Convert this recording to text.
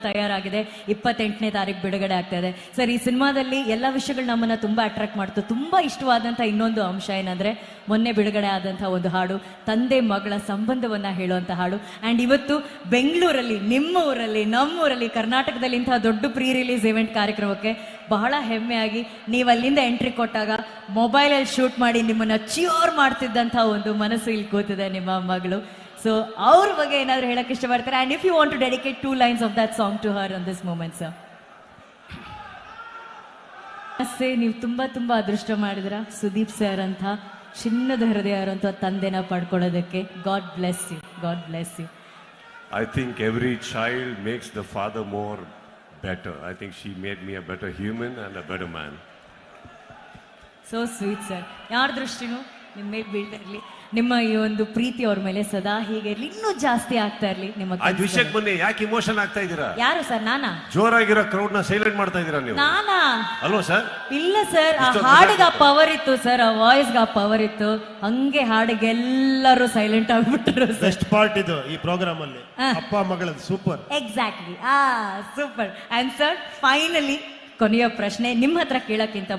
ತಯಾರಾಗಿದೆ. 28ನೇ ತಾರೀಕು ಬಿಡುಗಡೆ ಆಗ್ತಾ ಇದೆ. ಸರ್, ಈ ಸಿನಿಮಾದಲ್ಲಿ ಎಲ್ಲ ವಿಷಯಗಳು ನಮ್ಮನ್ನ ತುಂಬಾ ಅಟ್ರಾಕ್ಟ್ ಮಾಡ್ತು. ತುಂಬಾ ಇಷ್ಟವಾದಂತಹ ಇನ್ನೊಂದು ಅಂಶ ಏನಂದ್ರೆ, ಮೊನ್ನೆ ಬಿಡುಗಡೆ ಆದಂತಹ ಒಂದು ಹಾಡು, ತಂದೆ ಮಗಳ ಸಂಬಂಧವನ್ನ ಹೇಳುವಂತ ಹಾಡು. ಅಂಡ್ ಇವತ್ತು ಬೆಂಗಳೂರಲ್ಲಿ, ನಿಮ್ಮ ಊರಲ್ಲಿ, ನಮ್ಮೂರಲ್ಲಿ, ಕರ್ನಾಟಕದಲ್ಲಿ ಇಂತಹ ದೊಡ್ಡ ಪ್ರೀ ರಿಲೀಸ್ ಇವೆಂಟ್ ಕಾರ್ಯಕ್ರಮಕ್ಕೆ ಬಹಳ ಹೆಮ್ಮೆಯಾಗಿ ನೀವು ಅಲ್ಲಿಂದ ಎಂಟ್ರಿ ಕೊಟ್ಟಾಗ ಮೊಬೈಲಲ್ಲಿ ಶೂಟ್ ಮಾಡಿ ನಿಮ್ಮನ್ನ ಚಿಯೋರ್ ಮಾಡ್ತಿದ್ದಂತಹ ಒಂದು ಮನಸ್ಸು ಇಲ್ಲಿ ಕೂತಿದೆ ನಿಮ್ಮ ಮಗಳು. ಸೊ ಅವ್ರ ಬಗ್ಗೆ ಏನಾದ್ರು ಹೇಳಕ್ ಇಷ್ಟಪಡ್ತಾರೆ? And if you want to dedicate 2 lines of that song to her on this moment sir. ನೀವು ತುಂಬಾ ತುಂಬಾ ಅದೃಷ್ಟ ಮಾಡಿದ್ರ ಸುದೀಪ್ ಸರ್ ಅಂತ ಚಿನ್ನದ ಹೃದಯ ಇರುವಂತ ತಂದೆನ ಪಡ್ಕೊಳ್ಳೋದಕ್ಕೆ. God bless you, God bless you. I think every child makes the father more better. I think she made me a better human and a better man. So sweet sir. ಯಾರ ದೃಷ್ಟಿನೂ ನಿಮ್ಮ ಮೇಲೆ ಬೀಳ್ತಾ ಇರ್ಲಿ, ನಿಮ್ಮ ಈ ಒಂದು ಪ್ರೀತಿ ಅವ್ರ ಮೇಲೆ ಸದಾ ಹೀಗೆ ಇರ್ಲಿ, ಇನ್ನೂ ಜಾಸ್ತಿ ಆಗ್ತಾ ಇರ್ಲಿ ನಿಮ್ಮ ಅದ್ ವಿಷಯಕ್ಕೆ ಬನ್ನಿ. ಯಾಕೆ ಇಮೋಷನ್ ಆಗ್ತಾ ಇದ್ದೀರಾ? ಯಾರು ಸರ್? ನಾನಾ? ಜೋರಾಗಿರೋ ಕ್ರೌಡ್ ನ ಸೈಲೆಂಟ್ ಮಾಡ್ತಾ ಇದ್ದೀರಾ ನೀವು? ನಾನಾ? ಅಲ್ವಾ ಸರ್? ಇಲ್ಲ ಸರ್, ಆ ಹಾಡಿಗೆ ಆ ಪವರ್ ಇತ್ತು ಸರ್, ಆ ವಾಯ್ಸ್ಗೆ ಆ ಪವರ್ ಇತ್ತು. ಹಂಗೆ ಹಾಡಿಗೆ ಎಲ್ಲರೂ ಸೈಲೆಂಟ್ ಆಗ್ಬಿಟ್ರು. ಬೆಸ್ಟ್ ಪಾರ್ಟ್ ಇದು ಈ ಪ್ರೋಗ್ರಾಮ್ ಅಲ್ಲಿ, ಅಪ್ಪ ಮಗಳದ್ದು super. Exactly, super. And sir, finally ಕೊನೆಯ ಪ್ರಶ್ನೆ ನಿಮ್ಮ ಹತ್ರ ಕೇಳಕ್ಕಿಂತ